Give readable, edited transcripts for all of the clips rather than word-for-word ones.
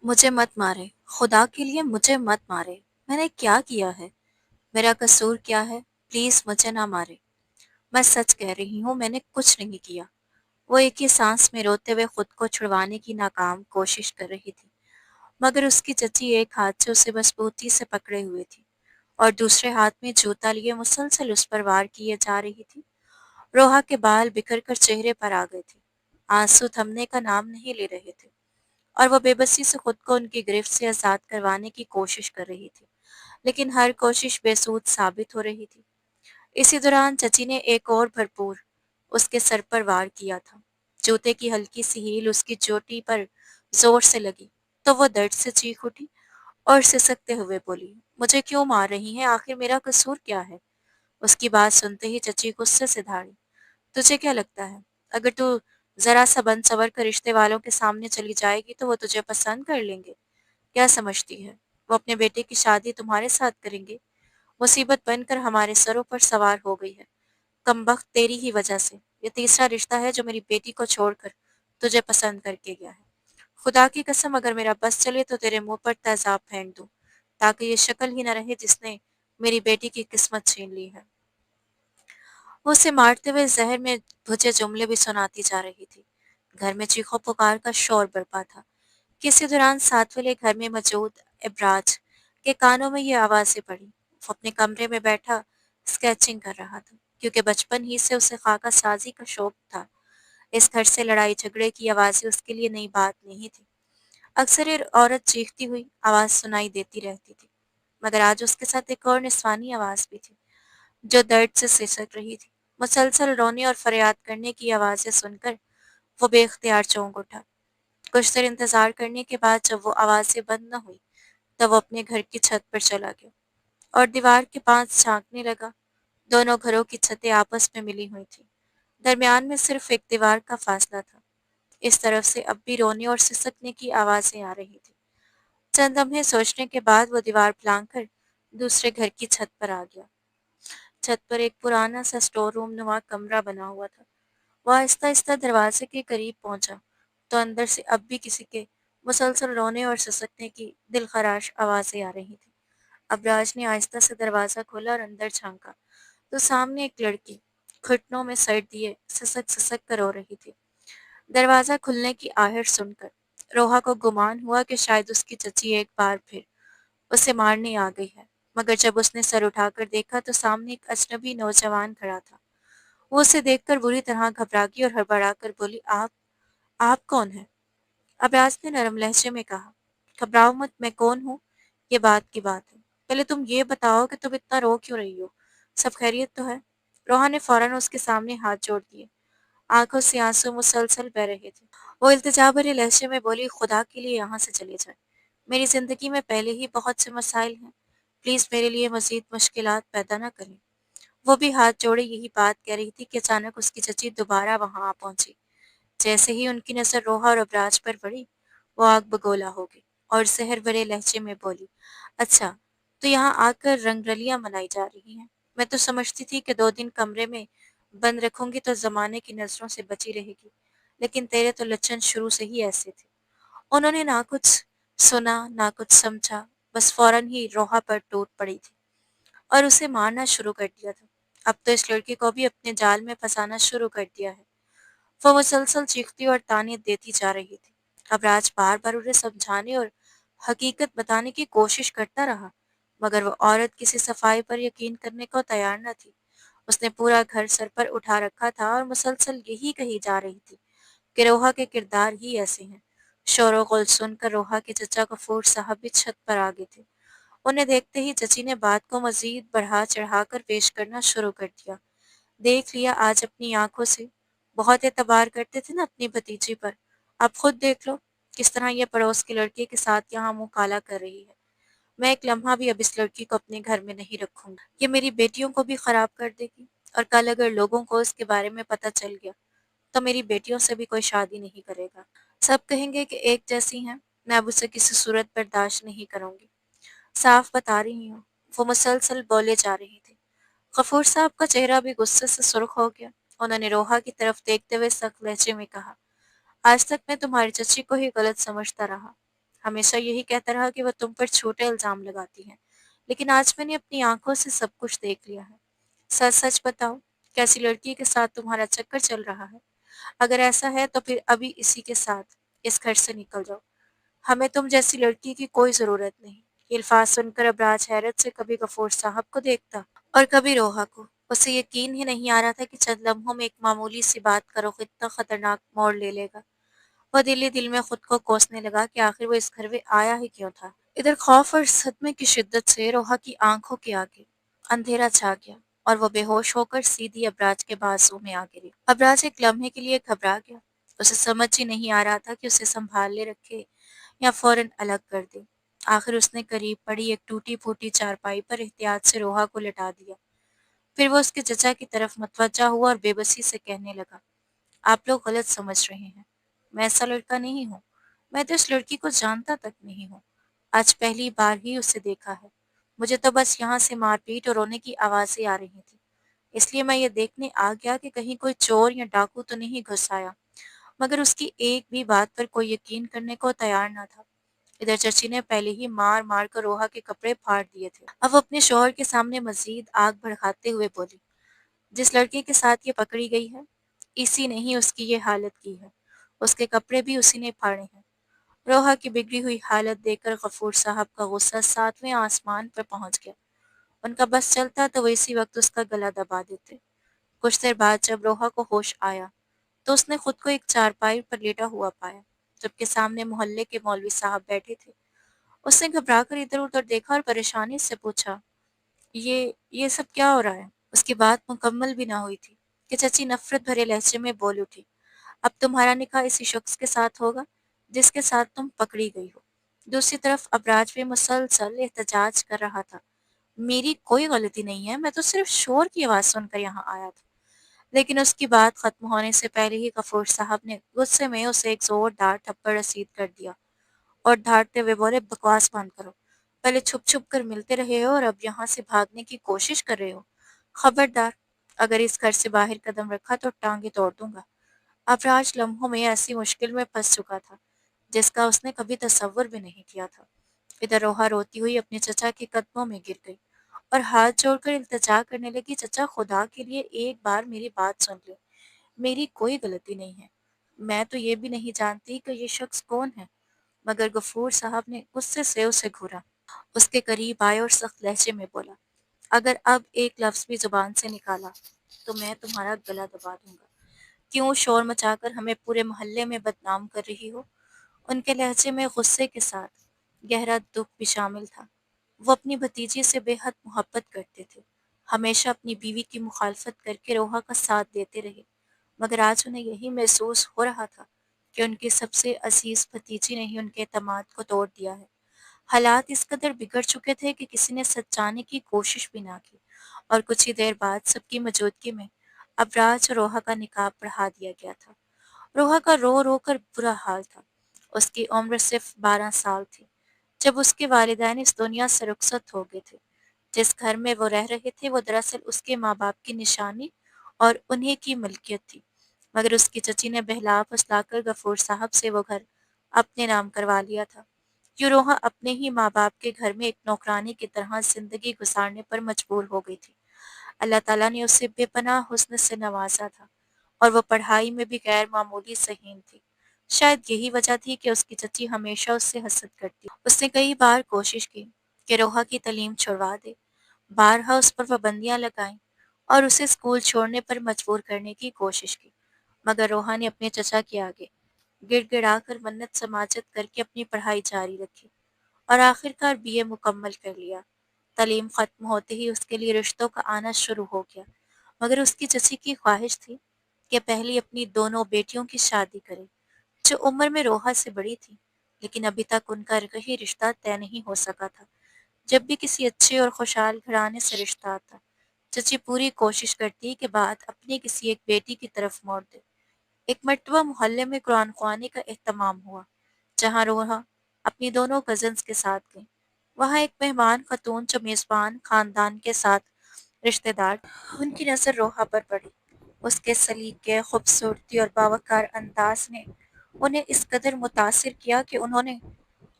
مجھے مت مارے، خدا کے لیے مجھے مت مارے۔ میں نے کیا کیا ہے؟ میرا قصور کیا ہے؟ پلیز مجھے نہ مارے۔ میں سچ کہہ رہی ہوں، میں نے کچھ نہیں کیا۔ وہ ایک ہی سانس میں روتے ہوئے خود کو چھڑوانے کی ناکام کوشش کر رہی تھی، مگر اس کی چچی ایک ہاتھ سے اسے مضبوطی سے پکڑے ہوئے تھی اور دوسرے ہاتھ میں جوتا لیے مسلسل اس پر وار کیے جا رہی تھی۔ روحا کے بال بکھر کر چہرے پر آ گئے تھے، آنسو تھمنے کا نام نہیں لے رہے تھے، اور وہ بے بسی سے خود کو ان کی گرفت سے آزاد کروانے کی کوشش کر رہی تھی، لیکن ہر کوشش بے سود ثابت ہو رہی تھی۔ اسی دوران چچی نے ایک اور بھرپور اس کے سر پر وار کیا تھا۔ جوتے کی ہلکی سی ہیل اس کی چوٹی پر زور سے لگی تو وہ درد سے چیخ اٹھی اور سسکتے ہوئے بولی، مجھے کیوں مار رہی ہیں؟ آخر میرا قصور کیا ہے؟ اس کی بات سنتے ہی چچی غصے سے دھاڑی، تجھے کیا لگتا ہے اگر تو ذرا سا بن سور کر رشتے والوں کے سامنے چلی جائے گی تو وہ تجھے پسند کر لیں گے؟ کیا سمجھتی ہے وہ اپنے بیٹے کی شادی تمہارے ساتھ کریں گے؟ مصیبت بن کر ہمارے سروں پر سوار ہو گئی ہے، کمبخت تیری ہی وجہ سے۔ یہ تیسرا رشتہ ہے جو میری بیٹی کو چھوڑ کر تجھے پسند کر کے گیا ہے۔ خدا کی قسم اگر میرا بس چلے تو تیرے منہ پر تیزاب پھینک دوں، تاکہ یہ شکل ہی نہ رہے جس نے میری بیٹی کی قسمت چھین لی ہے۔ وہ اسے مارتے ہوئے زہر میں بھجے جملے بھی سناتی جا رہی تھی۔ گھر میں چیخو پکار کا شور برپا تھا۔ کسی دوران ساتھ والے گھر میں موجود ابراج کے کانوں میں یہ آوازیں پڑی۔ وہ اپنے کمرے میں بیٹھا اسکیچنگ کر رہا تھا، کیونکہ بچپن ہی سے اسے خاکہ سازی کا شوق تھا۔ اس گھر سے لڑائی جھگڑے کی آوازیں اس کے لیے نئی بات نہیں تھی۔ اکثر یہ عورت چیختی ہوئی آواز سنائی دیتی رہتی تھی، مگر آج اس کے ساتھ ایک اور نسوانی آواز بھی تھی جو درد سے سسک رہی تھی۔ مسلسل رونے اور فریاد کرنے کی آوازیں سن کر وہ بے اختیار چونک اٹھا۔ کچھ دیر انتظار کرنے کے بعد جب وہ آوازیں بند نہ ہوئی تب وہ اپنے گھر کی چھت پر چلا گیا اور دیوار کے پاس جھانکنے لگا۔ دونوں گھروں کی چھتیں آپس میں ملی ہوئی تھیں، درمیان میں صرف ایک دیوار کا فاصلہ تھا۔ اس طرف سے اب بھی رونے اور سسکنے کی آوازیں آ رہی تھیں۔ چند لمحے سوچنے کے بعد وہ دیوار پلانگ کر دوسرے گھر کی چھت پر آ گیا۔ چھت پر ایک پرانا سا اسٹور روم نما کمرہ بنا ہوا تھا۔ وہ آہستہ آہستہ دروازے کے قریب پہنچا تو اندر سے اب بھی کسی کے مسلسل رونے اور سسکنے کی دل خراش آوازیں آ رہی تھیں۔ ابراج نے آہستہ سے دروازہ کھولا اور اندر جھانکا تو سامنے ایک لڑکی گھٹنوں میں سر دیے سسک سسک کر رو رہی تھی۔ دروازہ کھلنے کی آہٹ سن کر روحا کو گمان ہوا کہ شاید اس کی چچی ایک بار پھر اسے مارنے آ گئی ہے، مگر جب اس نے سر اٹھا کر دیکھا تو سامنے ایک اجنبی نوجوان کھڑا تھا۔ وہ اسے دیکھ کر بری طرح گھبرا گئی اور ہڑبڑا کر بولی، آپ کون ہیں؟ ابراج نے نرم لہجے میں کہا، گھبراؤ مت، میں کون ہوں یہ بات کی بات ہے، پہلے تم یہ بتاؤ کہ تم اتنا رو کیوں رہی ہو؟ سب خیریت تو ہے؟ روحا نے فوراً اس کے سامنے ہاتھ جوڑ دیے، آنکھوں سے آنسو مسلسل بہہ رہے تھے۔ وہ التجا بھرے لہجے میں بولی، خدا کے لیے یہاں سے چلے جائیں، میری زندگی میں پہلے ہی بہت سے مسائل ہیں، پلیز میرے لیے مزید مشکلات پیدا نہ کریں۔ وہ بھی ہاتھ جوڑے یہی بات کہہ رہی تھی کہ اچانک اس کی چچی دوبارہ وہاں آ پہنچی۔ جیسے ہی ان کی نظر روحا اور ابراج پر پڑی، وہ آگ بگولا ہو گئی اور زہر بھرے لہجے میں بولی، اچھا، تو یہاں آ کر رنگ رلیاں منائی جا رہی ہیں؟ میں تو سمجھتی تھی کہ 2 دن کمرے میں بند رکھوں گی تو زمانے کی نظروں سے بچی رہے گی، لیکن تیرے تو لچن شروع سے ہی ایسے تھے۔ انہوں نے نہ کچھ سنا نہ کچھ سمجھا، بس فوراً ہی روحا پر ٹوٹ پڑی تھی اور اسے مارنا شروع کر دیا تھا۔ اب تو اس لڑکی کو بھی اپنے جال میں پھنسانا شروع کر دیا ہے۔ وہ مسلسل چیختی اور طعنے دیتی جا رہی تھی۔ ابراج بار بار انہیں سمجھانے اور حقیقت بتانے کی کوشش کرتا رہا، مگر وہ عورت کسی صفائی پر یقین کرنے کو تیار نہ تھی۔ اس نے پورا گھر سر پر اٹھا رکھا تھا اور مسلسل یہی کہی جا رہی تھی کہ روحا کے کردار ہی ایسے ہیں۔ شور و غل سن کر روحا کے چچا غفور صاحب بھی چھت پر آ گئے تھے۔ انہیں دیکھتے ہی چچی نے بات کو مزید بڑھا چڑھا کر پیش کرنا شروع کر دیا، دیکھ لیا آج اپنی آنکھوں سے، بہت اعتبار کرتے تھے نا اپنی بھتیجی پر، اب خود دیکھ لو کس طرح یہ پڑوس کے لڑکے کے ساتھ یہاں منہ کالا کر رہی ہے۔ میں ایک لمحہ بھی اب اس لڑکی کو اپنے گھر میں نہیں رکھوں گی، یہ میری بیٹیوں کو بھی خراب کر دے گی، اور کل اگر لوگوں کو اس کے بارے میں پتہ چل گیا تو میری بیٹیوں سے بھی کوئی شادی نہیں کرے گا، سب کہیں گے کہ ایک جیسی ہیں، میں اب اسے کسی صورت برداشت نہیں کروں گی، صاف بتا رہی ہوں۔ وہ مسلسل بولے جا رہی تھی۔ غفور صاحب کا چہرہ بھی غصے سے سرخ ہو گیا۔ انہوں نے روحا کی طرف دیکھتے ہوئے سخت لہجے میں کہا، آج تک میں تمہاری چچی کو ہی غلط سمجھتا رہا، ہمیشہ یہی کہتا رہا کہ وہ تم پر چھوٹے الزام لگاتی ہیں، لیکن آج میں نے اپنی آنکھوں سے سب کچھ دیکھ لیا ہے۔ سچ سچ بتاؤ، کیسی لڑکی کے ساتھ تمہارا چکر چل رہا ہے؟ اگر ایسا ہے تو پھر ابھی اسی کے ساتھ اس گھر سے نکل جاؤ۔ ہمیں تم جیسی لڑکی کی کوئی ضرورت نہیں۔ یہ الفاظ سن کر ابراج حیرت سے کبھی غفور صاحب کو دیکھتا اور کبھی روحا کو۔ اسے یقین ہی نہیں آ رہا تھا کہ چند لمحوں میں ایک معمولی سی بات کا رخ اتنا خطرناک موڑ لے لے گا۔ وہ دل ہی دل میں خود کو کوسنے لگا کہ آخر وہ اس گھر میں آیا ہی کیوں تھا۔ ادھر خوف اور صدمے کی شدت سے روحا کی آنکھوں کے آگے اندھیرا چھا گیا اور وہ بے ہوش ہو کر سیدھی ابراج کے بازو میں آ گری۔ ابراج ایک لمحے کے لیے گھبرا گیا۔ اسے سمجھ ہی نہیں آ رہا تھا کہ اسے سنبھال لے رکھے یا فوراً الگ کر دے۔ آخر اس نے قریب پڑی ایک ٹوٹی پھوٹی چارپائی پر احتیاط سے روحا کو لٹا دیا۔ پھر وہ اس کے چچا کی طرف متوجہ ہوا اور بے بسی سے کہنے لگا، آپ لوگ غلط سمجھ رہے ہیں، میں ایسا لڑکا نہیں ہوں، میں تو اس لڑکی کو جانتا تک نہیں ہوں، آج پہلی بار ہی اسے دیکھا ہے، مجھے تو بس یہاں سے مار پیٹ اور رونے کی آوازیں آ رہی تھی، اس لیے میں یہ دیکھنے آ گیا کہ کہیں کوئی چور یا ڈاکو تو نہیں گھس آیا، مگر اس کی ایک بھی بات پر کوئی یقین کرنے کو تیار نہ تھا۔ ادھر چچی نے پہلے ہی مار مار کر روحا کے کپڑے پھاڑ دیے تھے۔ اب وہ اپنے شوہر کے سامنے مزید آگ بھڑکاتے ہوئے بولی، جس لڑکے کے ساتھ یہ پکڑی گئی ہے، اسی نے ہی اس کی یہ حالت کی ہے، اس کے کپڑے بھی اسی نے پھاڑے ہیں۔ روحا کی بگڑی ہوئی حالت دیکھ کر غفور صاحب کا غصہ ساتویں آسمان پر پہنچ گیا۔ ان کا بس چلتا تو وہ اسی وقت اس کا گلا دبا دیتے۔ کچھ دیر بعد جب روحا کو ہوش آیا تو اس نے خود کو ایک چارپائی پر لیٹا ہوا پایا، جبکہ سامنے محلے کے مولوی صاحب بیٹھے تھے۔ اس نے گھبرا کر ادھر ادھر دیکھا اور پریشانی سے پوچھا، یہ سب کیا ہو رہا ہے؟ اس کی بات مکمل بھی نہ ہوئی تھی کہ چچی نفرت بھرے لہجے میں بول اٹھی، اب تمہارا نکاح اسی شخص کے ساتھ ہوگا جس کے ساتھ تم پکڑی گئی ہو۔ دوسری طرف ابراج بھی مسلسل احتجاج کر رہا تھا، میری کوئی غلطی نہیں ہے، میں تو صرف شور کی آواز سن کر یہاں آیا تھا۔ لیکن اس کی بات ختم ہونے سے پہلے ہی غفور صاحب نے غصے میں اسے ایک زوردار تھپڑ رسید کر دیا اور ڈھارتے ہوئے بولے، بکواس بند کرو، پہلے چھپ چھپ کر ملتے رہے ہو اور اب یہاں سے بھاگنے کی کوشش کر رہے ہو، خبردار اگر اس گھر سے باہر قدم رکھا تو ٹانگیں توڑ دوں گا۔ ابراج لمحوں میں ایسی مشکل میں پھنس چکا تھا جس کا اس نے کبھی تصور بھی نہیں کیا تھا۔ ادھر روحا روتی ہوئی اپنے چچا کے قدموں میں گر گئی اور ہاتھ جوڑ کر التجا کرنے لگی، چچا خدا کے لیے ایک بار میری بات سن لیں، میری کوئی غلطی نہیں ہے، میں تو یہ بھی نہیں جانتی کہ یہ شخص کون ہے۔ مگر غفور صاحب نے غصے سے اسے گھورا، اس کے قریب آئے اور سخت لہجے میں بولا، اگر اب ایک لفظ بھی زبان سے نکالا تو میں تمہارا گلا دبا دوں گا، کیوں شور مچا کر ہمیں پورے محلے میں بدنام کر رہی ہو؟ ان کے لہجے میں غصے کے ساتھ گہرا دکھ بھی شامل تھا۔ وہ اپنی بھتیجی سے بے حد محبت کرتے تھے، ہمیشہ اپنی بیوی کی مخالفت کر کے روحا کا ساتھ دیتے رہے، مگر آج انہیں یہی محسوس ہو رہا تھا کہ ان کی سب سے عزیز بھتیجی نے ہی ان کے اعتماد کو توڑ دیا ہے۔ حالات اس قدر بگڑ چکے تھے کہ کسی نے سچانے کی کوشش بھی نہ کی، اور کچھ ہی دیر بعد سب کی موجودگی میں ابراج اور روحا کا نکاح پڑھا دیا گیا تھا۔ روحا کا رو رو کر برا حال تھا، اس کی عمر صرف 12 سال تھی جب اس کے والدین اس دنیا سے رخصت ہو گئے تھے۔ جس گھر میں وہ رہ رہے تھے وہ دراصل اس کے ماں باپ کی نشانی اور انہی کی ملکیت تھی، مگر اس کی چچی نے بہلا پھسلا کر غفور صاحب سے وہ گھر اپنے نام کروا لیا تھا۔ یوں روحا اپنے ہی ماں باپ کے گھر میں ایک نوکرانی کی طرح زندگی گزارنے پر مجبور ہو گئی تھی۔ اللہ تعالیٰ نے اسے بے پناہ حسن سے نوازا تھا اور وہ پڑھائی میں بھی غیر معمولی ذہین تھی۔ شاید یہی وجہ تھی کہ اس کی چچی ہمیشہ اس سے حسد کرتی۔ اس نے کئی بار کوشش کی کہ روحا کی تعلیم چھڑوا دے، بارہا اس پر پابندیاں لگائیں اور اسے اسکول چھوڑنے پر مجبور کرنے کی کوشش کی، مگر روحا نے اپنے چچا کے آگے گڑ گڑا کر منت سماجت کر کے اپنی پڑھائی جاری رکھی اور آخر کار BA مکمل کر لیا۔ تعلیم ختم ہوتے ہی اس کے لیے رشتوں کا آنا شروع ہو گیا، مگر اس کی چچی کی خواہش تھی کہ پہلی اپنی دونوں بیٹیوں کی شادی کرے، جو عمر میں روحا سے بڑی تھی، لیکن ابھی تک ان کا کہیں رشتہ طے نہیں ہو سکا تھا۔ جب بھی کسی اچھے اور خوشحال گھرانے سے رشتہ آتا، چچی پوری کوشش کرتی کہ بات اپنی کسی ایک بیٹی کی طرف موڑ دے۔ ایک مرتبہ محلے میں قرآن خوانی کا اہتمام ہوا، جہاں روحا اپنی دونوں کزنز کے ساتھ گئی۔ وہاں ایک مہمان خاتون جو میزبان خاندان کے ساتھ رشتہ دار تھی، ان کی نظر روحا پر پڑی۔ اس کے سلیقے، خوبصورتی اور باوقار انداز نے انہیں اس قدر متاثر کیا کہ انہوں نے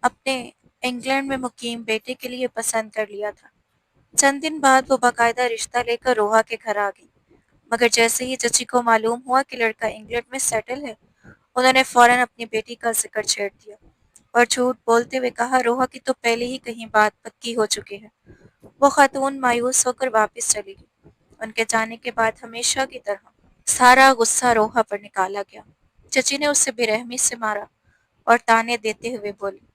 اپنے انگلینڈ میں مقیم بیٹے کے لیے پسند کر لیا تھا۔ چند دن بعد وہ باقاعدہ رشتہ لے کر روحا کے گھر آ گئی، مگر جیسے ہی چچی کو معلوم ہوا کہ لڑکا انگلینڈ میں سیٹل ہے، انہوں نے فوراً اپنی بیٹی کا ذکر چھیڑ دیا اور جھوٹ بولتے ہوئے کہا روحا کی تو پہلے ہی کہیں بات پکی ہو چکی ہے۔ وہ خاتون مایوس ہو کر واپس چلی گئی۔ ان کے جانے کے بعد ہمیشہ کی طرح سارا غصہ روحا پر نکالا گیا۔ چچی نے اسے بے رحمی سے مارا اور تانے دیتے ہوئے بولی،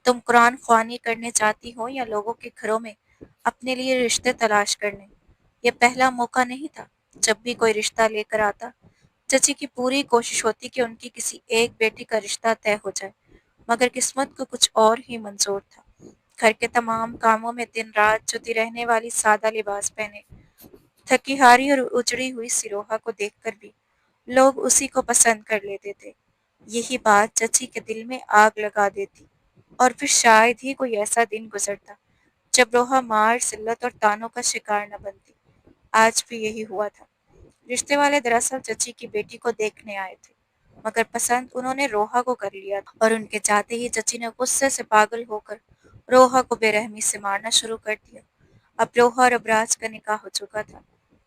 تم قرآن خوانی کرنے جاتی ہو یا لوگوں کے گھروں میں اپنے لیے رشتے تلاش کرنے؟ یہ پہلا موقع نہیں تھا۔ جب بھی کوئی رشتہ لے کر آتا، چچی کی پوری کوشش ہوتی کہ ان کی کسی ایک بیٹی کا رشتہ طے ہو جائے، مگر قسمت کو کچھ اور ہی منظور تھا۔ گھر کے تمام کاموں میں دن رات جتی رہنے والی سادہ لباس پہنے، تھکی ہاری اور اجڑی ہوئی سیروہا کو دیکھ کر بھی لوگ اسی کو پسند کر لیتے تھے۔ یہی بات چچی کے دل میں آگ لگا دیتی، اور پھر شاید ہی کوئی ایسا دن گزرتا جب روحا مار ذلت اور تانوں کا شکار نہ بنتی۔ آج بھی یہی ہوا تھا۔ رشتے والے دراصل چچی کی بیٹی کو دیکھنے آئے تھے، مگر پسند انہوں نے روحا کو کر لیا تھا، اور ان کے جاتے ہی چچی نے غصے سے پاگل ہو کر روحا کو بے رحمی سے مارنا شروع کر دیا۔ اب روحا اور ابراج کا نکاح ہو چکا تھا،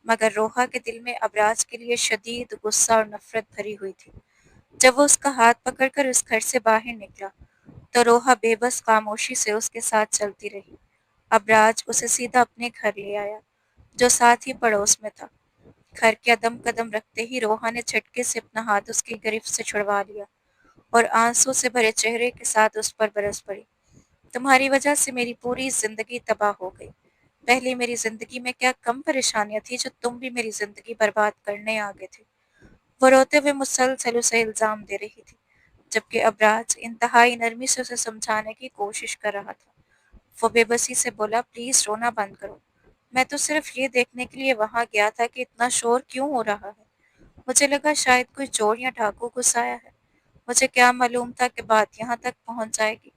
مگر روحا کے دل میں ابراج کے لیے شدید غصہ اور نفرت بھری ہوئی تھی۔ جب وہ اس کا ہاتھ پکڑ کر اس گھر سے باہر نکلا تو روحا بے بس خاموشی سے اس کے ساتھ چلتی رہی۔ ابراج اسے سیدھا اپنے گھر لے آیا، جو ساتھ ہی پڑوس میں تھا۔ گھر کے قدم قدم رکھتے ہی روحا نے جھٹکے سے اپنا ہاتھ اس کی گرفت سے چھڑوا لیا اور آنسو سے بھرے چہرے کے ساتھ اس پر برس پڑی۔ تمہاری وجہ سے میری پوری زندگی تباہ ہو گئی۔ پہلے میری زندگی میں کیا کم پریشانیاں تھیں جو تم بھی میری زندگی برباد کرنے آ گئے تھے۔ وہ روتے ہوئے مسلسل اسے الزام دے رہی تھی، جبکہ ابراج انتہائی نرمی سے اسے سمجھانے کی کوشش کر رہا تھا۔ وہ بے بسی سے بولا، پلیز رونا بند کرو۔ میں تو صرف یہ دیکھنے کے لیے وہاں گیا تھا کہ اتنا شور کیوں ہو رہا ہے۔ مجھے لگا شاید کوئی چور یا ڈاکو گھس آیا ہے۔ مجھے کیا معلوم تھا کہ بات یہاں تک پہنچ جائے گی۔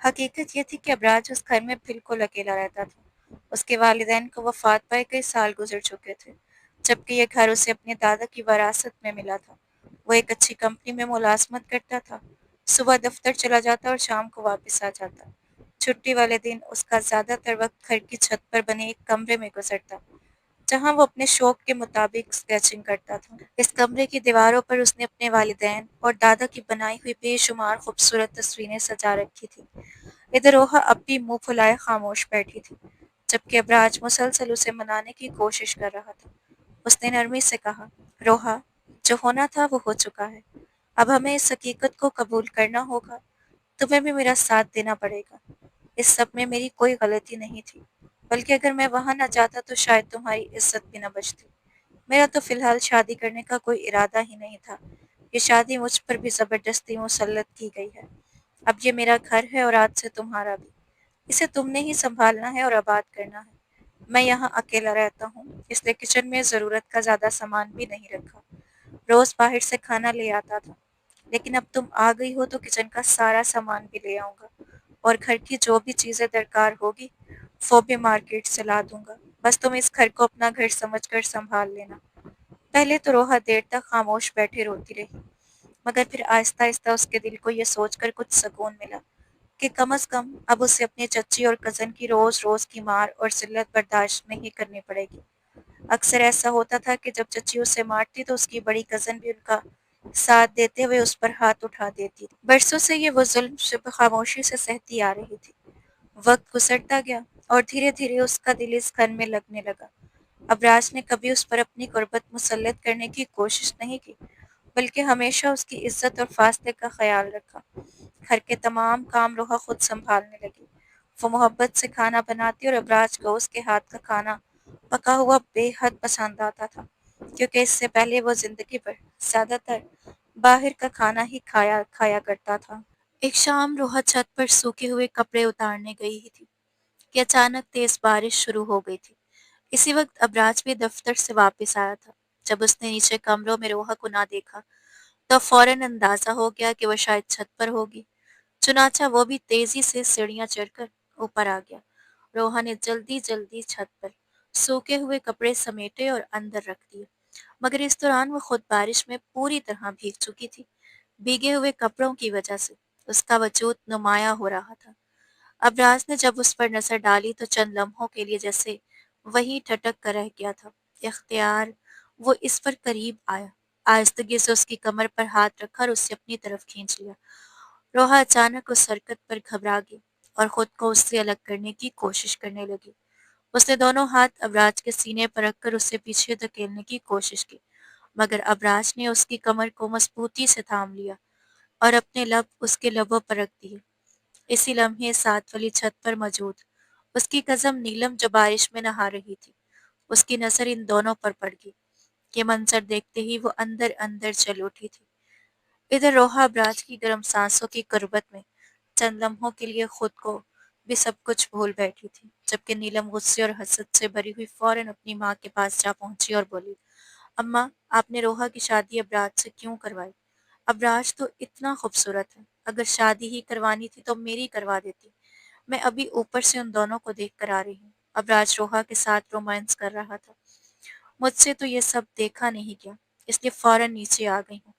حقیقت یہ تھی کہ ابراج اس گھر میں بالکل اکیلا رہتا تھا۔ اس کے والدین کو وفات پائے کئی سال گزر چکے تھے، جبکہ یہ گھر اسے اپنے دادا کی وراثت میں ملا تھا۔ وہ ایک اچھی کمپنی میں ملازمت کرتا تھا، صبح دفتر چلا جاتا اور شام کو واپس آ جاتا۔ چھٹی والے دن اس کا زیادہ تر وقت گھر کی چھت پر بنے ایک کمرے میں گزرتا، جہاں وہ اپنے شوق کے مطابق اسکیچنگ کرتا تھا۔ اس کمرے کی دیواروں پر اس نے اپنے والدین اور دادا کی بنائی ہوئی بے شمار خوبصورت تصویریں سجا رکھی تھی۔ ادھر روحا اب بھی منہ پھلائے خاموش بیٹھی تھی، جبکہ ابراج مسلسل اسے منانے کی کوشش کر رہا تھا۔ اس نے نرمی سے کہا، روحا، جو ہونا تھا وہ ہو چکا ہے۔ اب ہمیں اس حقیقت کو قبول کرنا ہوگا۔ تمہیں بھی میرا ساتھ دینا پڑے گا۔ اس سب میں میری کوئی غلطی نہیں تھی، بلکہ اگر میں وہاں نہ جاتا تو شاید تمہاری عزت بھی نہ بچتی۔ میرا تو فی الحال شادی کرنے کا کوئی ارادہ ہی نہیں تھا۔ یہ شادی مجھ پر بھی زبردستی مسلط کی گئی ہے۔ اب یہ میرا گھر ہے اور آج سے تمہارا بھی۔ اسے تم نے ہی سنبھالنا ہے اور آباد کرنا ہے۔ میں یہاں اکیلا رہتا ہوں، اس لیے کچن میں ضرورت کا زیادہ سامان بھی نہیں رکھا۔ روز باہر سے کھانا لے آتا تھا، لیکن اب تم آ گئی ہو تو کچن کا سارا سامان بھی لے آؤں گا، اور گھر کی جو بھی چیزیں درکار ہوگی وہ بھی مارکیٹ سے لا دوں گا۔ بس تم اس گھر کو اپنا گھر سمجھ کر سنبھال لینا۔ پہلے تو روحا دیر تک خاموش بیٹھے روتی رہی، مگر پھر آہستہ آہستہ اس کے دل کو یہ سوچ کر کچھ سکون ملا کہ کم از کم اب اسے اپنی چچی اور کزن کی روز روز کی مار اور ذلت برداشت نہیں کرنی پڑے گی۔ اکثر ایسا ہوتا تھا کہ جب چچی اسے مارتی تو اس کی بڑی کزن بھی ان کا ساتھ دیتے ہوئے اس پر ہاتھ اٹھا دیتی تھی۔ برسوں سے یہ وہ ظلم شب خاموشی سے سہتی آ رہی تھی۔ وقت گزرتا گیا اور دھیرے دھیرے اس کا دل اس گھر میں لگنے لگا۔ ابراج نے کبھی اس پر اپنی قربت مسلط کرنے کی کوشش نہیں کی، بلکہ ہمیشہ اس کی عزت اور فاصلے کا خیال رکھا۔ گھر کے تمام کام روحا خود سنبھالنے لگی۔ وہ محبت سے کھانا بناتی اور ابراج کو اس کے ہاتھ کا کھانا پکا ہوا بے حد پسند آتا تھا، کیونکہ اس سے پہلے وہ زندگی بھر زیادہ تر باہر کا کھانا ہی کھایا کرتا تھا۔ ایک شام روحا چھت پر سوکھے ہوئے کپڑے اتارنے گئی ہی تھی کہ اچانک تیز بارش شروع ہو گئی تھی۔ اسی وقت ابراج بھی دفتر سے واپس آیا تھا۔ جب اس نے نیچے کمروں میں روحا کو نہ دیکھا تو فوراً اندازہ ہو گیا کہ وہ شاید چھت پر ہوگی۔ چنانچہ وہ بھی تیزی سے سیڑھیاں چڑھ کر اوپر آ گیا۔ روحا نے جلدی جلدی چھت پر سوکھے ہوئے کپڑے سمیٹے اور اندر رکھ دیے، مگر اس دوران وہ خود بارش میں پوری طرح بھیگ چکی تھی۔ بھیگے ہوئے کپڑوں کی وجہ سے اس کا وجود نمایاں ہو رہا تھا۔ ابراز نے جب اس پر نظر ڈالی تو چند لمحوں کے لیے جیسے وہی ٹھٹک کر رہ گیا تھا۔ اختیار وہ اس پر قریب آیا، آہستگی سے اس کی کمر پر ہاتھ رکھا اور اسے اپنی طرف کھینچ لیا۔ روحا اچانک اس حرکت پر گھبرا گئی اور خود کو اس سے الگ کرنے کی کوشش کرنے لگی۔ اس نے دونوں ہاتھ ابراج کے سینے پر رکھ کر اسے پیچھے دھکیلنے کی کوشش کی، مگر ابراج نے اس کی کمر کو مضبوطی سے تھام لیا اور اپنے لب اس کے لبوں پر رکھ دیے۔ اسی لمحے ساتھ والی چھت پر موجود اس کی کزم نیلم جو بارش میں نہا رہی تھی، اس کی نظر ان دونوں پر پڑ گئی۔ یہ منظر دیکھتے ہی وہ اندر اندر چل اٹھی تھی۔ ادھر روحا ابراج کی گرم سانسوں کی قربت میں چند لمحوں کے لیے خود کو بھی سب کچھ بھول بیٹھی تھی، جبکہ نیلم غصے اور حسد سے بھری ہوئی فوراً اپنی ماں کے پاس جا پہنچی اور بولی، اماں، آپ نے روحا کی شادی ابراج سے کیوں کروائی؟ ابراج تو اتنا خوبصورت ہے، اگر شادی ہی کروانی تھی تو میری کروا دیتی۔ میں ابھی اوپر سے ان دونوں کو دیکھ کر آ رہی ہوں۔ ابراج روحا کے ساتھ رومانس کر رہا تھا۔ مجھ سے تو یہ سب دیکھا نہیں گیا، اس لیے فوراً نیچے آ گئی ہوں۔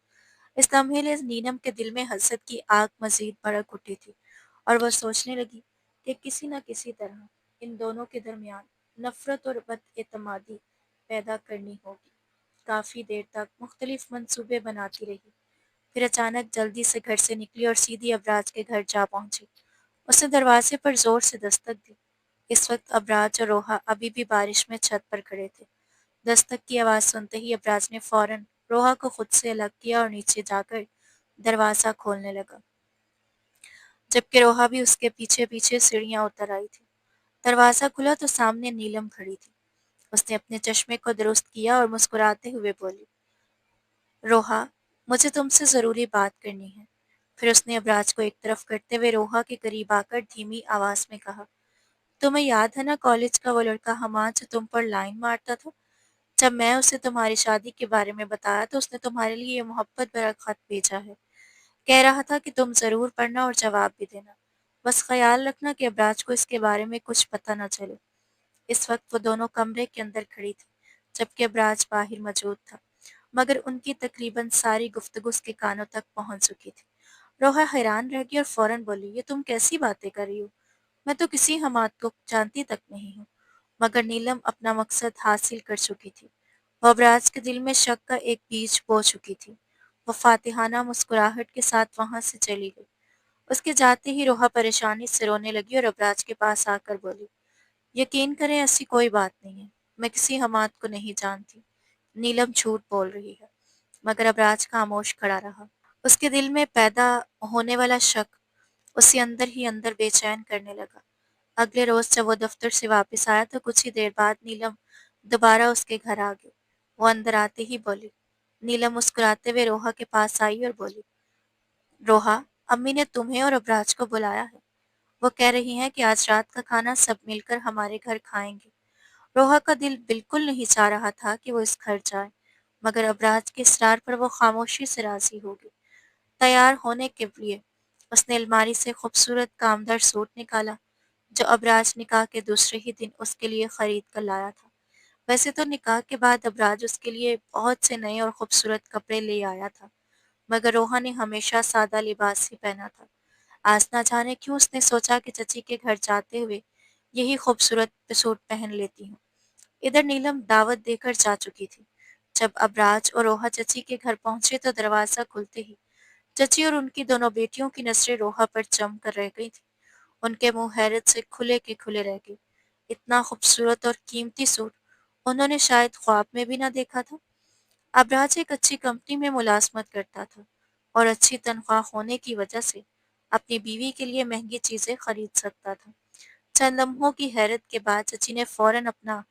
اس لمحے نیلم کے دل میں حسد کی آگ مزید بھڑک اٹھی تھی اور وہ سوچنے لگی کہ کسی نہ کسی طرح ان دونوں کے درمیان نفرت اور بد اعتمادی پیدا کرنی ہوگی۔ کافی دیر تک مختلف منصوبے بناتی رہی، پھر اچانک جلدی سے گھر سے نکلی اور سیدھی ابراج کے گھر جا پہنچی۔ اس نے دروازے پر زور سے دستک دی۔ اس وقت ابراج اور روحا ابھی بھی بارش میں چھت پر کھڑے تھے۔ دستک کی آواز سنتے ہی ابراج نے فوراً روحا کو خود سے الگ کیا اور نیچے جا کر دروازہ کھولنے لگا، جبکہ روحا بھی اس کے پیچھے پیچھے سیڑھیاں اتر آئی تھی۔ دروازہ کھلا تو سامنے نیلم کھڑی تھی۔ اس نے اپنے چشمے کو درست کیا اور مسکراتے ہوئے بولی، روحا، مجھے تم سے ضروری بات کرنی ہے۔ پھر اس نے ابراج کو ایک طرف کرتے ہوئے روحا کے قریب آ کر دھیمی آواز میں کہا، تمہیں یاد ہے نا کالج کا وہ لڑکا حماد جو تم پر لائن مارتا تھا؟ جب میں اسے تمہاری شادی کے بارے میں بتایا تو اس نے تمہارے لیے یہ محبت بھرا خط بھیجا ہے۔ کہہ رہا تھا کہ تم ضرور پڑھنا اور جواب بھی دینا۔ بس خیال رکھنا کہ ابراج کو اس کے بارے میں کچھ پتہ نہ چلے۔ اس وقت وہ دونوں کمرے کے اندر کھڑی تھی، جبکہ ابراج باہر موجود تھا، مگر ان کی تقریباً ساری گفتگو اس کے کانوں تک پہنچ چکی تھی۔ روحا حیران رہ گئی اور فوراً بولی، یہ تم کیسی باتیں کر رہی ہو؟ میں تو کسی حماد کو جانتی تک نہیں ہوں۔ مگر نیلم اپنا مقصد حاصل کر چکی تھی۔ وہ ابراج کے دل میں شک کا ایک بیج بو چکی تھی۔ وہ فاتحانہ مسکراہٹ کے ساتھ وہاں سے چلی گئی۔ اس کے جاتے ہی روحا پریشانی سے رونے لگی اور ابراج کے پاس آ کر بولی، یقین کریں ایسی کوئی بات نہیں ہے، میں کسی حماد کو نہیں جانتی۔ نیلم جھوٹ بول رہی ہے۔ مگر ابراج خاموش کھڑا رہا۔ اس کے دل میں پیدا ہونے والا شک اسے اندر ہی اندر بے چین کرنے لگا۔ اگلے روز جب وہ دفتر سے واپس آیا تو کچھ ہی دیر بعد نیلم دوبارہ اس کے گھر آ گئی۔ وہ اندر آتے ہی بولی، نیلم مسکراتے ہوئے روحا کے پاس آئی اور بولی، روحا، امی نے تمہیں اور ابراج کو بلایا ہے۔ وہ کہہ رہی ہیں کہ آج رات کا کھانا سب مل کر ہمارے گھر کھائیں گے۔ روحا کا دل بالکل نہیں چاہ رہا تھا کہ وہ اس گھر جائے، مگر ابراج کے اصرار پر وہ خاموشی سے راضی ہو گئی۔ تیار ہونے کے لیے اس نے الماری سے خوبصورت کامدار سوٹ نکالا جو ابراج نکاح کے دوسرے ہی دن اس کے لیے خرید کر لایا تھا۔ ویسے تو نکاح کے بعد ابراج اس کے لیے بہت سے نئے اور خوبصورت کپڑے لے آیا تھا، مگر روحا نے ہمیشہ سادہ لباس ہی پہنا تھا۔ آج نہ جانے کیوں اس نے سوچا کہ چچی کے گھر جاتے ہوئے یہی خوبصورت سوٹ پہن لیتی ہوں۔ ادھر نیلم دعوت دے کر جا چکی تھی۔ جب ابراج اور روحا چچی کے گھر پہنچے تو دروازہ کھلتے ہی چچی اور ان کی دونوں بیٹیوں کی نظریں روحا پر جم کر رہ گئی تھی۔ ان کے منہ حیرت سے کھلے کے کھلے رہ گئے۔ اتنا خوبصورت اور قیمتی سوٹ انہوں نے شاید خواب میں بھی نہ دیکھا تھا۔ ابراج ایک اچھی کمپنی میں ملازمت کرتا تھا اور اچھی تنخواہ ہونے کی وجہ سے اپنی بیوی کے لیے مہنگی چیزیں خرید سکتا تھا۔ چند لمحوں کی حیرت کے بعد چچی نے فوراً اپنا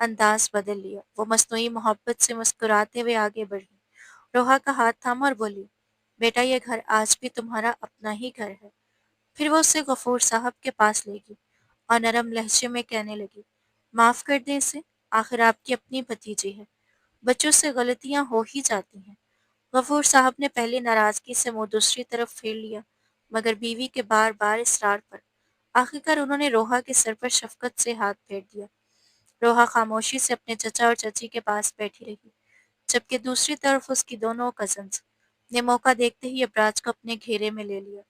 انداز بدل لیا۔ وہ مصنوعی محبت سے مسکراتے ہوئے آگے بڑھی، روحا کا ہاتھ تھاما اور بولی، بیٹا یہ گھر آج بھی تمہارا اپنا ہی گھر ہے۔ پھر وہ اسے غفور صاحب کے پاس لے گئی اور نرم لہجے میں کہنے لگی، معاف کر دیں اسے، آخر آپ کی اپنی بھتیجی ہے، بچوں سے غلطیاں ہو ہی جاتی ہیں۔ غفور صاحب نے پہلے ناراضگی سے منہ دوسری طرف پھیر لیا، مگر بیوی کے بار بار اصرار پر آخرکار انہوں نے روحا کے سر پر شفقت سے ہاتھ پھیر دیا۔ روحا خاموشی سے اپنے چچا اور چچی کے پاس بیٹھی رہی، جبکہ دوسری طرف اس کی دونوں کزنز نے موقع دیکھتے ہی ابراج کو اپنے گھیرے میں لے لیا۔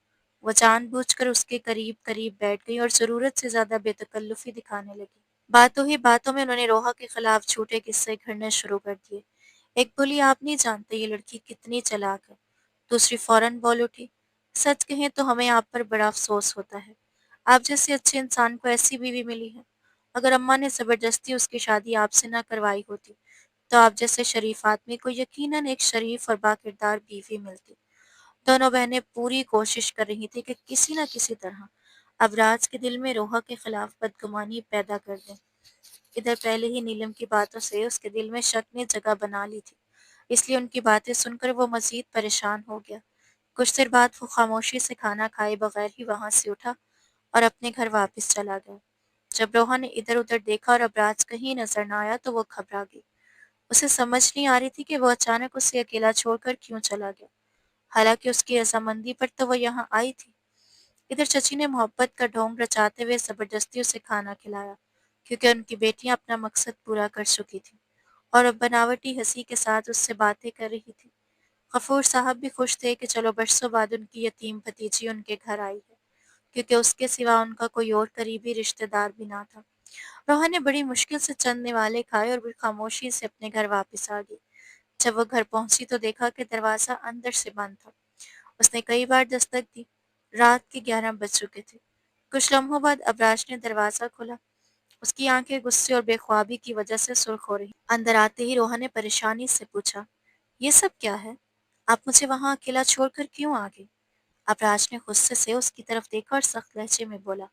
وہ جان بوجھ کر اس کے قریب قریب بیٹھ گئی اور ضرورت سے زیادہ بے تکلفی دکھانے لگی۔ باتوں ہی باتوں میں انہوں نے روحا کے خلاف جھوٹے قصے گھڑنے شروع کر دیے۔ ایک بولی، آپ نہیں جانتے یہ لڑکی کتنی چلاک ہے۔ دوسری فوراً بول اٹھی، سچ کہیں تو ہمیں آپ پر بڑا افسوس ہوتا ہے۔ آپ جیسے اچھے انسان کو ایسی بیوی ملی ہے۔ اگر اماں نے زبردستی اس کی شادی آپ سے نہ کروائی ہوتی تو آپ جیسے شریف آدمی کو یقیناً ایک شریف اور باکردار بیوی ملتی۔ دونوں بہنیں پوری کوشش کر رہی تھی کہ کسی نہ کسی طرح ابراج کے دل میں روحا کے خلاف بدگمانی پیدا کر دیں۔ ادھر پہلے ہی نیلم کی باتوں سے اس کے دل میں شک نے جگہ بنا لی تھی، اس لیے ان کی باتیں سن کر وہ مزید پریشان ہو گیا۔ کچھ دیر بعد وہ خاموشی سے کھانا کھائے بغیر ہی وہاں سے اٹھا اور اپنے گھر واپس چلا گیا۔ جب روحا نے ادھر ادھر دیکھا اور ابراج کہیں نظر نہ آیا تو وہ گھبرا گئی۔ اسے سمجھ نہیں آ رہی تھی کہ وہ اچانک اسے اکیلا چھوڑ کر کیوں چلا گیا، حالانکہ اس کی رضامندی پر تو وہ یہاں آئی تھی۔ ادھر چچی نے محبت کا ڈھونگ رچاتے ہوئے زبردستی اسے کھانا کھلایا، کیونکہ ان کی بیٹیاں اپنا مقصد پورا کر چکی تھیں اور اب بناوٹی ہنسی کے ساتھ اس سے باتیں کر رہی تھی۔ غفور صاحب بھی خوش تھے کہ چلو برسوں بعد ان کی یتیم بھتیجی ان کے گھر آئی ہے، کیونکہ اس کے سوا ان کا کوئی اور قریبی رشتہ دار بھی نہ تھا۔ روحا نے بڑی مشکل سے چند نوالے کھائے اور پھر خاموشی سے اپنے گھر واپس آ گئی۔ جب وہ گھر پہنچی تو دیکھا کہ دروازہ اندر سے بند تھا۔ اس نے کئی بار دستک دی۔ رات کے 11 بج چکے تھے۔ کچھ لمحوں بعد ابراج نے دروازہ کھولا۔ اس کی آنکھیں غصے اور بے خوابی کی وجہ سے سرخ ہو رہی۔ اندر آتے ہی روحا نے پریشانی سے پوچھا، یہ سب کیا ہے؟ آپ مجھے وہاں اکیلا چھوڑ کر کیوں آ گئے؟ ابراج نے غصے سے اس کی طرف دیکھا اور سخت لہجے میں بولا،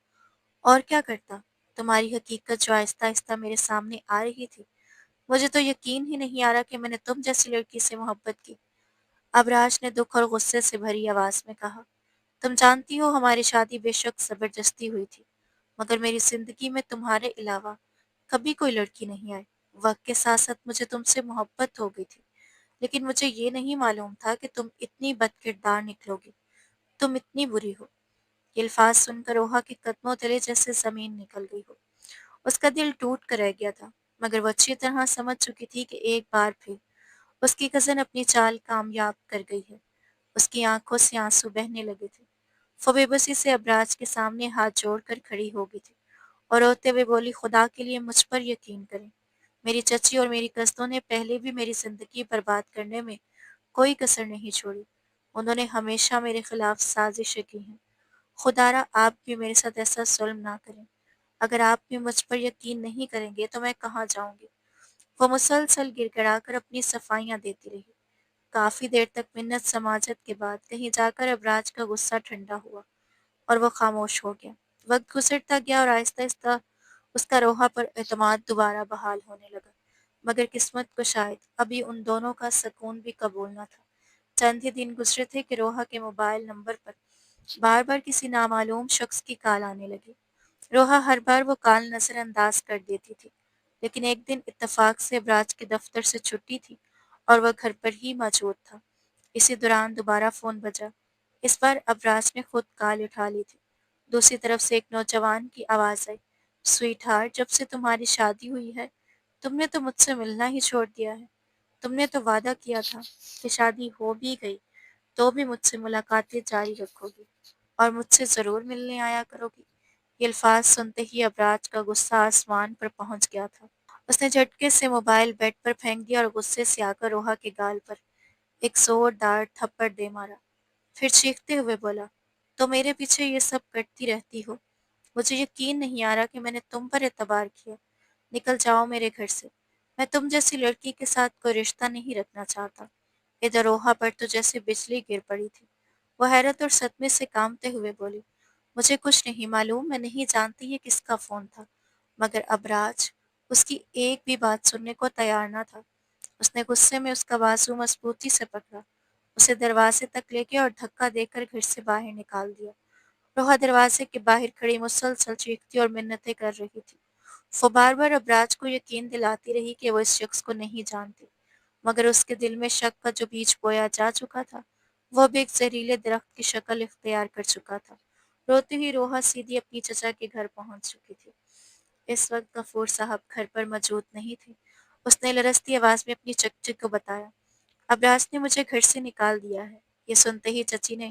اور کیا کرتا؟ تمہاری حقیقت جو آہستہ آہستہ میرے سامنے آ رہی تھی۔ مجھے تو یقین ہی نہیں آ رہا کہ میں نے تم جیسی لڑکی سے محبت کی۔ ابراج نے دکھ اور غصے سے بھری آواز میں کہا، تم جانتی ہو ہماری شادی بے شک زبردستی ہوئی تھی، مگر میری زندگی میں تمہارے علاوہ کبھی کوئی لڑکی نہیں آئی۔ وقت کے ساتھ ساتھ مجھے تم سے محبت ہو گئی تھی، لیکن مجھے یہ نہیں معلوم تھا کہ تم اتنی بد کردار نکلو گی، تم اتنی بری ہو۔ یہ الفاظ سن کر روحا کے قدموں تلے جیسے زمین نکل گئی ہو۔ اس کا دل ٹوٹ کر رہ گیا تھا، مگر وہ اچھی طرح سمجھ چکی تھی کہ ایک بار پھر اس کی کزن اپنی چال کامیاب کر گئی ہے۔ اس کی آنکھوں سے آنسو بہنے لگے تھے۔ وہ بے بسی سے ابراج کے سامنے ہاتھ جوڑ کر کھڑی ہو گئی تھی اور روتے ہوئے بولی، خدا کے لیے مجھ پر یقین کریں۔ میری چچی اور میری کزنوں نے پہلے بھی میری زندگی برباد کرنے میں کوئی کسر نہیں چھوڑی۔ انہوں نے ہمیشہ میرے خلاف سازشیں کی ہیں۔ خدا را آپ بھی میرے ساتھ ایسا ظلم نہ کریں۔ اگر آپ بھی مجھ پر یقین نہیں کریں گے تو میں کہاں جاؤں گی؟ وہ مسلسل گر گڑا کر اپنی صفائیاں دیتی رہی۔ کافی دیر تک منت سماجت کے بعد کہیں جا کر ابراج کا غصہ ٹھنڈا ہوا اور وہ خاموش ہو گیا۔ وقت گزرتا گیا اور آہستہ آہستہ اس کا روحا پر اعتماد دوبارہ بحال ہونے لگا، مگر قسمت کو شاید ابھی ان دونوں کا سکون بھی قبول نہ تھا۔ چند ہی دن گزرے تھے کہ روحا کے موبائل نمبر پر بار بار کسی نامعلوم شخص کی کال آنے لگی۔ روحا ہر بار وہ کال نظر انداز کر دیتی تھی، لیکن ایک دن اتفاق سے ابراج کے دفتر سے چھٹی تھی اور وہ گھر پر ہی موجود تھا۔ اسی دوران دوبارہ فون بجا۔ اس بار ابراج نے خود کال اٹھا لی تھی۔ دوسری طرف سے ایک نوجوان کی آواز آئی، سویٹ ہارٹ، جب سے تمہاری شادی ہوئی ہے تم نے تو مجھ سے ملنا ہی چھوڑ دیا ہے۔ تم نے تو وعدہ کیا تھا کہ شادی ہو بھی گئی تو بھی مجھ سے ملاقاتیں جاری رکھو گی اور مجھ سے ضرور ملنے آیا کرو گی۔ یہ الفاظ سنتے ہی ابراج کا غصہ آسمان پر پہنچ گیا تھا۔ اس نے جھٹکے سے موبائل بیڈ پر پھینک دیا اور غصے سے آ کر روحا کے گال پر ایک زوردار تھپڑ دے مارا۔ پھر چیختے ہوئے بولا، تو میرے پیچھے یہ سب کرتی رہتی ہو؟ مجھے یقین نہیں آ رہا کہ میں نے تم پر اعتبار کیا۔ نکل جاؤ میرے گھر سے۔ میں تم جیسی لڑکی کے ساتھ کوئی رشتہ نہیں رکھنا چاہتا۔ ادھر روحا پر تو جیسے بجلی گر پڑی تھی۔ وہ حیرت اور صدمے سے کانپتے ہوئے بولی، مجھے کچھ نہیں معلوم، میں نہیں جانتی یہ کس کا فون تھا۔ مگر ابراج اس کی ایک بھی بات سننے کو تیار نہ تھا۔ اس نے غصے میں اس کا بازو مضبوطی سے پکڑا، اسے دروازے تک لے گیا اور دھکا دے کر گھر سے باہر نکال دیا۔ روحا دروازے کے باہر کھڑی مسلسل چیختی اور منتیں کر رہی تھی۔ وہ بار بار ابراج کو یقین دلاتی رہی کہ وہ اس شخص کو نہیں جانتی، مگر اس کے دل میں شک کا جو بیج بویا جا چکا تھا وہ بھی ایک زہریلے درخت کی شکل اختیار کر چکا تھا۔ روتی ہوئی روحا سیدھی اپنی چچا کے گھر پہنچ چکی تھی۔ اس وقت غفور صاحب گھر پر موجود نہیں تھے۔ اس نے لرزتی آواز میں اپنی چچی کو بتایا، ابراج نے مجھے گھر سے نکال دیا ہے۔ یہ سنتے ہی چچی نے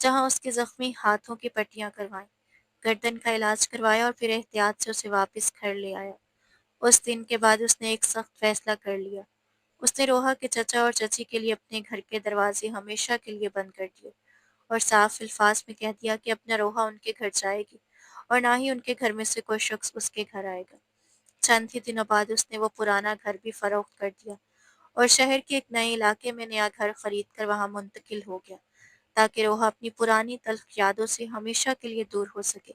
جہاں اس کے زخمی ہاتھوں کی پٹیاں کروائیں، گردن کا علاج کروایا اور پھر احتیاط سے اسے واپس گھر لے آیا۔ اس دن کے بعد اس نے ایک سخت فیصلہ کر لیا۔ اس نے روحا کے چچا اور چچی کے لیے اپنے گھر کے دروازے ہمیشہ کے لیے بند کر دیے اور صاف الفاظ میں کہہ دیا کہ اب نہ روحا ان کے گھر جائے گی اور نہ ہی ان کے گھر میں سے کوئی شخص اس کے گھر آئے گا۔ چند ہی دنوں بعد اس نے وہ پرانا گھر بھی فروخت کر دیا اور شہر کے ایک نئے علاقے میں نیا گھر خرید کر وہاں منتقل ہو گیا تاکہ روحا اپنی پرانی تلخ یادوں سے ہمیشہ کے لیے دور ہو سکے۔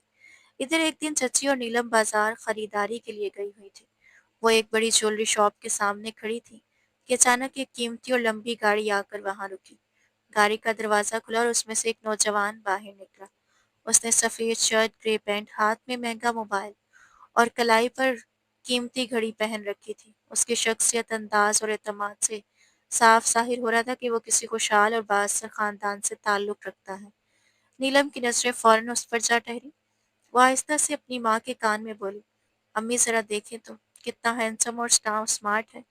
ادھر ایک دن چچی اور نیلم بازار خریداری کے لیے گئی ہوئی تھی۔ وہ ایک بڑی جویلری شاپ کے سامنے کھڑی تھی کہ اچانک ایک قیمتی اور لمبی گاڑی آ کر وہاں رکی۔ گاڑی کا دروازہ کھلا اور اس میں سے ایک نوجوان باہر نکلا۔ اس نے سفید شرٹ، گرے پینٹ، ہاتھ میں مہنگا موبائل اور کلائی پر قیمتی گھڑی پہن رکھی تھی۔ اس کی شخصیت، انداز اور اعتماد سے صاف ظاہر ہو رہا تھا کہ وہ کسی خوشحال اور بااثر خاندان سے تعلق رکھتا ہے۔ نیلم کی نظریں فوراً اس پر جا ٹھہری۔ وہ آہستہ سے اپنی ماں کے کان میں بولی، امی ذرا دیکھیں تو، کتنا ہینڈسم اور اسمارٹ ہے،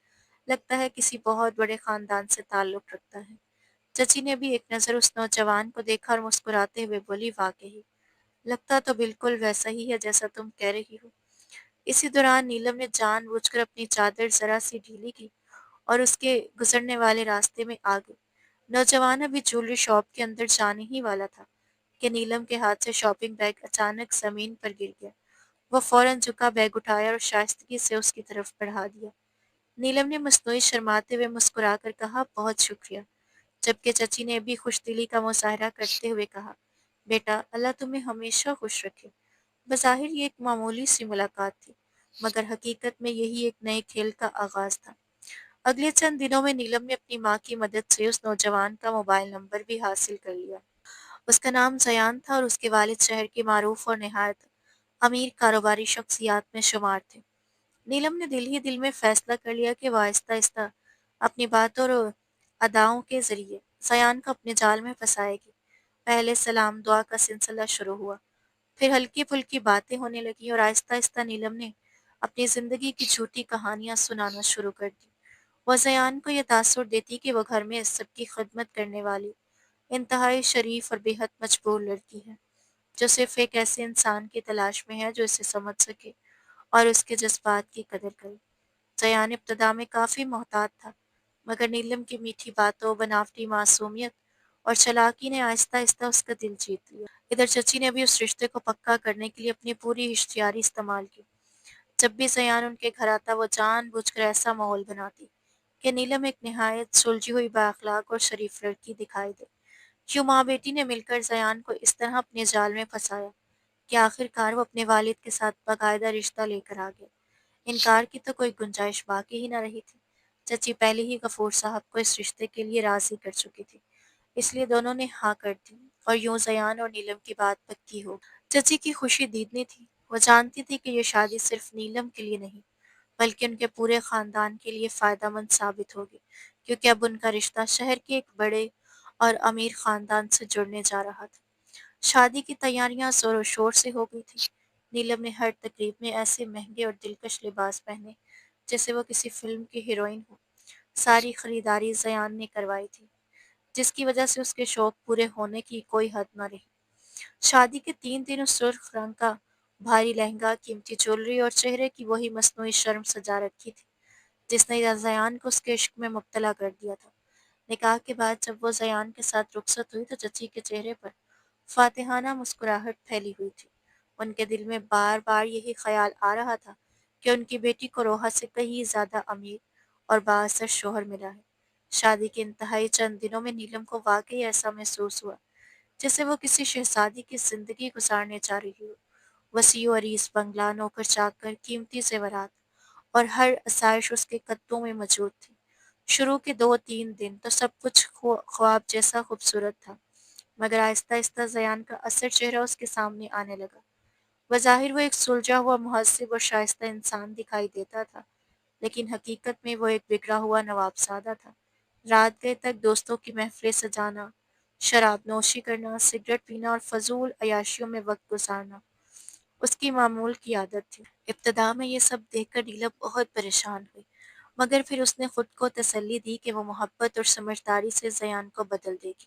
لگتا ہے کسی بہت بڑے خاندان سے تعلق رکھتا ہے۔ چچی نے بھی ایک نظر اس نوجوان کو دیکھا اور مسکراتے ہوئے بولی، واقعی لگتا تو بالکل ویسا ہی ہے جیسا تم کہہ رہی ہو۔ اسی دوران نیلم نے جان بوجھ کر اپنی چادر ذرا سی ڈھیلی کی اور اس کے گزرنے والے راستے میں آ گئی۔ نوجوان ابھی جویلری شاپ کے اندر جانے ہی والا تھا کہ نیلم کے ہاتھ سے شاپنگ بیگ اچانک زمین پر گر گیا۔ وہ فوراً جھکا، بیگ اٹھایا اور شائستگی سے اس کی طرف بڑھا دیا۔ نیلم نے مصنوعی شرماتے ہوئے مسکرا کر کہا، بہت شکریہ، جبکہ چچی نے بھی خوش دلی کا مظاہرہ کرتے ہوئے کہا، بیٹا اللہ تمہیں ہمیشہ خوش رکھے۔ بظاہر یہ ایک معمولی سی ملاقات تھی، مگر حقیقت میں یہی ایک نئے کھیل کا آغاز تھا۔ اگلے چند دنوں میں نیلم نے اپنی ماں کی مدد سے اس نوجوان کا موبائل نمبر بھی حاصل کر لیا۔ اس کا نام زیان تھا اور اس کے والد شہر کی معروف اور نہایت امیر کاروباری شخصیات میں شمار تھے۔ نیلم نے دل ہی دل میں فیصلہ کر لیا کہ وہ آہستہ آہستہ اپنی باتوں اور اداؤں کے ذریعے زیان کو اپنے جال میں پھنسائے گی۔ پہلے سلام دعا کا سلسلہ شروع ہوا، پھر ہلکی پھلکی باتیں ہونے لگیں اور آہستہ آہستہ نیلم نے اپنی زندگی کی جھوٹی کہانیاں سنانا شروع کر دی۔ وہ زیان کو یہ تاثر دیتی کہ وہ گھر میں سب کی خدمت کرنے والی انتہائی شریف اور بے حد مجبور لڑکی ہے، جو صرف ایک ایسے انسان کی تلاش میں ہے جو اسے سمجھ سکے اور اس کے جذبات کی قدر کرے۔ زیان ابتدا میں کافی محتاط تھا، مگر نیلم کی میٹھی باتوں، بناوٹی معصومیت اور چالاکی نے آہستہ آہستہ اس کا دل جیت لیا۔ ادھر چچی نے بھی اس رشتے کو پکا کرنے کے لیے اپنی پوری ہوشیاری استعمال کی۔ جب بھی زیان ان کے گھر آتا وہ جان بوجھ کر ایسا ماحول بناتی کہ نیلم ایک نہایت سلجھی ہوئی بااخلاق اور شریف لڑکی دکھائی دے۔ یوں ماں بیٹی نے مل کر زیان کو اس طرح اپنے جال میں پھنسایا کہ آخر کار وہ اپنے والد کے ساتھ باقاعدہ رشتہ لے کر آ گئے۔ انکار کی تو کوئی گنجائش باقی ہی نہ رہی تھی۔ چچی پہلے ہی غفور صاحب کو اس رشتے کے لیے راضی کر چکی تھی، اس لیے دونوں نے ہاں کر دی اور یوں زیان اور نیلم کی بات پکی ہو گئی۔ چچی کی خوشی دیدنی تھی۔ وہ جانتی تھی کہ یہ شادی صرف نیلم کے لیے نہیں بلکہ ان کے پورے خاندان کے لیے فائدہ مند ثابت ہوگی، کیونکہ اب ان کا رشتہ شہر کے ایک بڑے اور امیر خاندان سے جڑنے جا رہا تھا۔ شادی کی تیاریاں زور و شور سے ہو گئی تھیں۔ نیلم نے ہر تقریب میں ایسے مہنگے اور دلکش لباس پہنے جیسے وہ کسی فلم کی ہیروئن ہو۔ ساری خریداری زیان نے کروائی تھی، جس کی وجہ سے اس کے شوق پورے ہونے کی کوئی حد نہ رہی۔ شادی کے 3 دن اس سرخ رنگ کا بھاری لہنگا، قیمتی جویلری اور چہرے کی وہی مصنوعی شرم سجا رکھی تھی جس نے زیان کو اس کے عشق میں مبتلا کر دیا تھا۔ نکاح کے بعد جب وہ زیان کے ساتھ رخصت ہوئی تو چچی کے چہرے پر فاتحانہ مسکراہٹ پھیلی ہوئی تھی۔ ان کے دل میں بار بار یہی خیال آ رہا تھا کہ ان کی بیٹی کو روحا سے کہیں زیادہ امیر اور بااثر شوہر ملا ہے۔ شادی کے انتہائی چند دنوں میں نیلم کو واقعی ایسا محسوس ہوا جیسے وہ کسی شہزادی کی زندگی گزارنے جا رہی ہو۔ وسیع و عریض بنگلہ، نوکر چاکر، قیمتی زیورات اور ہر آسائش اس کے قدموں میں موجود تھی۔ شروع کے 2 3 دن تو سب کچھ خواب جیسا خوبصورت تھا، مگر آہستہ آہستہ زیان کا اصل چہرہ اس کے سامنے آنے لگا۔ بظاہر وہ ایک سلجھا ہوا، مہذب اور شائستہ انسان دکھائی دیتا تھا، لیکن حقیقت میں وہ ایک بگڑا ہوا نواب زادہ تھا۔ رات گئے تک دوستوں کی محفلیں سجانا، شراب نوشی کرنا، سگریٹ پینا اور فضول عیاشیوں میں وقت گزارنا اس کی معمول کی عادت تھی۔ ابتدا میں یہ سب دیکھ کر نیلم بہت پریشان ہوئی، مگر پھر اس نے خود کو تسلی دی کہ وہ محبت اور سمجھداری سے زیان کو بدل دے گی۔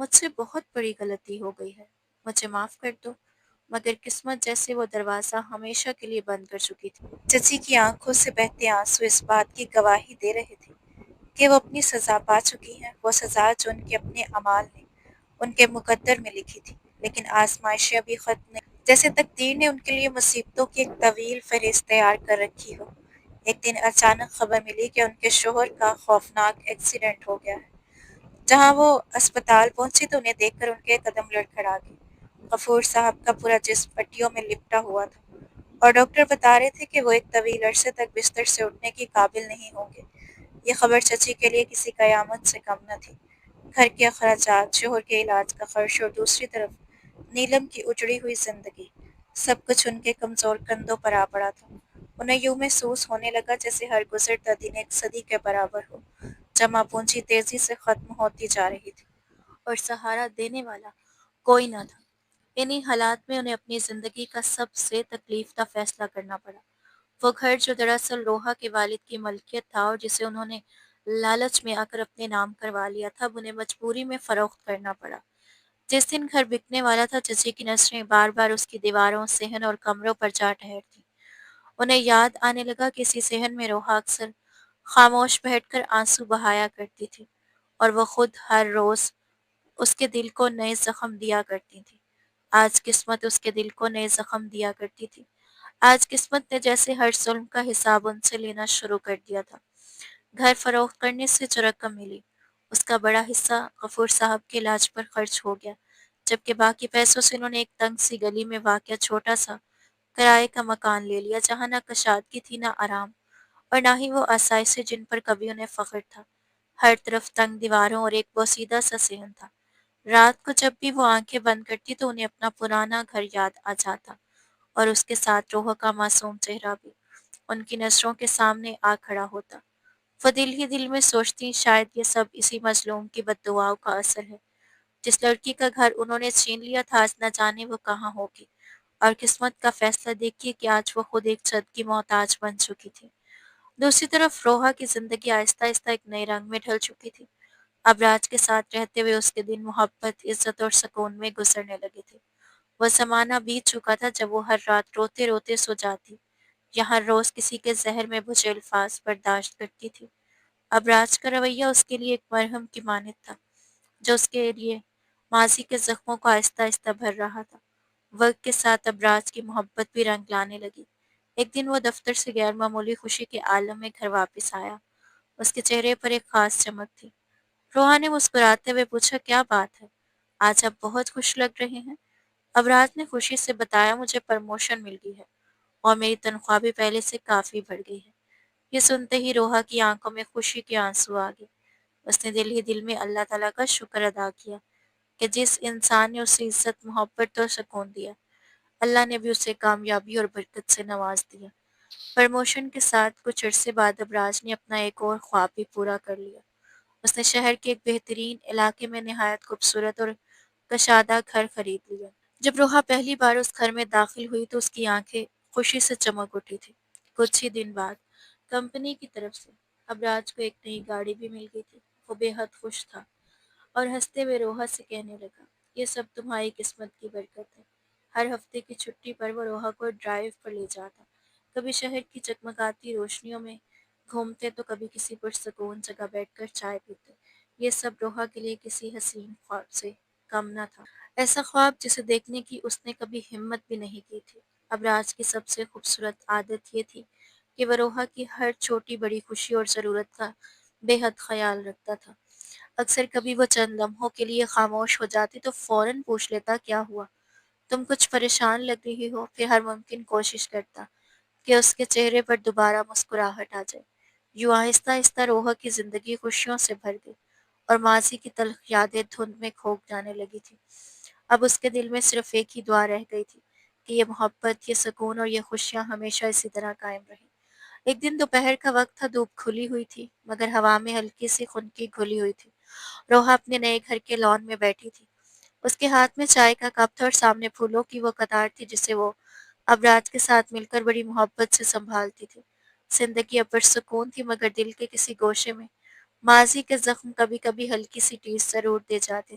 مجھ سے بہت بڑی غلطی ہو گئی ہے، مجھے معاف کر دو۔ مگر قسمت جیسے وہ دروازہ ہمیشہ کے لیے بند کر چکی تھی۔ چچی کی آنکھوں سے بہتے آنسو اس بات کی گواہی دے رہے تھے کہ وہ اپنی سزا پا چکی ہیں، وہ سزا جو ان کے اپنے اعمال نے ان کے مقدر میں لکھی تھی۔ لیکن آزمائشیں ابھی ختم نہیں، جیسے تقدیر نے ان کے لیے مصیبتوں کی ایک طویل فہرست تیار کر رکھی ہو۔ ایک دن اچانک خبر ملی کہ ان کے شوہر کا خوفناک ایکسیڈنٹ ہو گیا ہے۔ جہاں وہ اسپتال پہنچی تو انہیں دیکھ کر ان کے قدم لڑکھڑا گئے۔ غفور صاحب کا پورا جسم پٹیوں میں لپٹا ہوا تھا اور ڈاکٹر بتا رہے تھے کہ وہ ایک طویل عرصے تک بستر سے اٹھنے کی قابل نہیں ہوں گے۔ یہ خبر چچی کے لیے کسی قیامت سے کم نہ تھی۔ گھر کے اخراجات، شوہر کے علاج کا خرچ اور دوسری طرف نیلم کی اجڑی ہوئی زندگی، سب کچھ ان کے کمزور کندھوں پر آ پڑا تھا۔ انہیں یوں محسوس ہونے لگا جیسے ہر گزرتا دن ایک صدی کے برابر ہو۔ جمع پونجی تیزی سے ختم ہوتی جا رہی تھی اور سہارا دینے والا کوئی نہ تھا۔ انہی حالات میں انہیں اپنی زندگی کا سب سے تکلیف دہ فیصلہ کرنا پڑا۔ وہ گھر جو دراصل روحا کے والد کی ملکیت تھا اور جسے انہوں نے لالچ میں آ کر اپنے نام کروا لیا تھا، اب انہیں مجبوری میں فروخت کرنا پڑا۔ جس دن گھر بکنے والا تھا، چچی کی نظریں بار بار اس کی دیواروں، صحن اور کمروں پر جا ٹھہرتی۔ انہیں یاد آنے لگا کہ اسی صحن میں روحا اکثر خاموش بیٹھ کر آنسو بہایا کرتی تھی اور وہ خود ہر روز اس کے دل کو نئے زخم دیا کرتی تھی۔ آج قسمت اس کے دل کو نئے زخم دیا کرتی تھی۔ آج قسمت نے جیسے ہر ظلم کا حساب ان سے لینا شروع کر دیا تھا۔ گھر فروخت کرنے سے جو رقم ملی، اس کا بڑا حصہ غفور صاحب کے علاج پر خرچ ہو گیا، جبکہ باقی پیسوں سے انہوں نے ایک تنگ سی گلی میں واقع چھوٹا سا کرائے کا مکان لے لیا، جہاں نہ کشادگی تھی، نہ آرام، اور نہ ہی وہ آسائشیں جن پر کبھی انہیں فخر تھا۔ ہر طرف تنگ دیواروں اور ایک بوسیدہ سا صحن تھا۔ رات کو جب بھی وہ آنکھیں بند کرتی تو انہیں اپنا پرانا گھر یاد آ جاتا اور اس کے ساتھ روحا کا معصوم چہرہ بھی ان کی نظروں کے سامنے آ کھڑا ہوتا۔ وہ دل ہی دل میں سوچتی، شاید یہ سب اسی مظلوم کی بد دعاؤں کا اثر ہے۔ جس لڑکی کا گھر انہوں نے چھین لیا تھا، آج نہ جانے وہ کہاں ہوگی، اور قسمت کا فیصلہ دیکھیے کہ آج وہ خود ایک چھت کی محتاج بن چکی تھی۔ دوسری طرف روحا کی زندگی آہستہ آہستہ ایک نئے رنگ میں ڈھل چکی تھی۔ اب راج کے ساتھ رہتے ہوئے اس کے دن محبت، عزت اور سکون میں گزرنے لگے تھے۔ وہ زمانہ بیت چکا تھا جب وہ ہر رات روتے روتے سو جاتی یا ہر روز کسی کے زہر میں بجھے الفاظ برداشت کرتی تھی۔ اب راج کا رویہ اس کے لیے ایک مرہم کی مانند تھا، جو اس کے لیے ماضی کے زخموں کو آہستہ آہستہ بھر رہا تھا۔ وقت کے ساتھ اب راج کی محبت بھی رنگ لانے لگی۔ ایک دن وہ دفتر سے غیر معمولی خوشی کے عالم میں گھر واپس آیا۔ اس کے چہرے پر ایک خاص چمک تھی۔ روحا نے مسکراتے ہوئے پوچھا، کیا بات ہے؟ آج آپ بہت خوش لگ رہے ہیں۔ ابراج نے خوشی سے بتایا، مجھے پرموشن مل گئی ہے اور میری تنخواہ بھی پہلے سے کافی بڑھ گئی ہے۔ یہ سنتے ہی روحا کی آنکھوں میں خوشی کے آنسو آ گئے۔ اس نے دل ہی دل میں اللہ تعالیٰ کا شکر ادا کیا کہ جس انسان نے اسے عزت، محبت اور سکون دیا، اللہ نے بھی اسے کامیابی اور برکت سے نواز دیا۔ پرموشن کے ساتھ کچھ عرصے بعد ابراج نے اپنا ایک اور خواب بھی پورا کر لیا۔ اس نے شہر کے ایک بہترین علاقے میں نہایت خوبصورت اور کشادہ گھر خرید لیا۔ جب روحا پہلی بار اس گھر میں داخل ہوئی تو اس کی آنکھیں خوشی سے چمک اٹھی تھی۔ کچھ ہی دن بعد کمپنی کی طرف سے ابراج کو ایک نئی گاڑی بھی مل گئی تھی۔ وہ بے حد خوش تھا اور ہنستے ہوئے روحا سے کہنے لگا، یہ سب تمہاری قسمت کی برکت ہے۔ ہر ہفتے کی چھٹی پر وہ روحا کو ڈرائیو پر لے جاتا، کبھی شہر کی جگمگاتی روشنیوں میں گھومتے تو کبھی کسی پرسکون جگہ بیٹھ کر چائے پیتے۔ یہ سب روحا کے لیے کسی حسین خواب سے کم نہ تھا، ایسا خواب جسے دیکھنے کی اس نے کبھی ہمت بھی نہیں کی تھی۔ ابراج کی سب سے خوبصورت عادت یہ تھی کہ وہ روحا کی ہر چھوٹی بڑی خوشی اور ضرورت کا بے حد خیال رکھتا تھا۔ اکثر کبھی وہ چند لمحوں کے لیے خاموش ہو جاتی تو فوراً پوچھ لیتا، کیا ہوا؟ تم کچھ پریشان لگ رہی ہو؟ پھر ہر ممکن کوشش کرتا کہ اس کے چہرے پر دوبارہ مسکراہٹ آ جائے۔ یوں آہستہ آہستہ روحا کی زندگی خوشیوں سے بھر گئی اور ماضی کی تلخ یادیں دھند میں کھو جانے لگی تھی۔ اب اس کے دل میں صرف ایک ہی دعا رہ گئی تھی کہ یہ محبت، یہ سکون اور یہ خوشیاں ہمیشہ اسی طرح قائم رہیں۔ ایک دن دوپہر کا وقت تھا، دھوپ کھلی ہوئی تھی مگر ہوا میں ہلکی سی خنکی گھلی ہوئی تھی۔ روحا اپنے نئے گھر کے لان میں بیٹھی تھی۔ اس کے ہاتھ میں چائے کا کپ تھا اور سامنے پھولوں کی وہ قطار تھی جسے وہ ابراج کے ساتھ مل کر بڑی محبت سے سنبھالتی تھی۔ زندگی اب پرسکون تھی مگر دل کے کسی گوشے میں ماضی کے زخم کبھی کبھی ہلکی سی ٹیس ضرور دے جاتے۔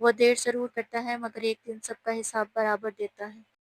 وہ دیر ضرور کرتا ہے مگر ایک دن سب کا حساب برابر دیتا ہے۔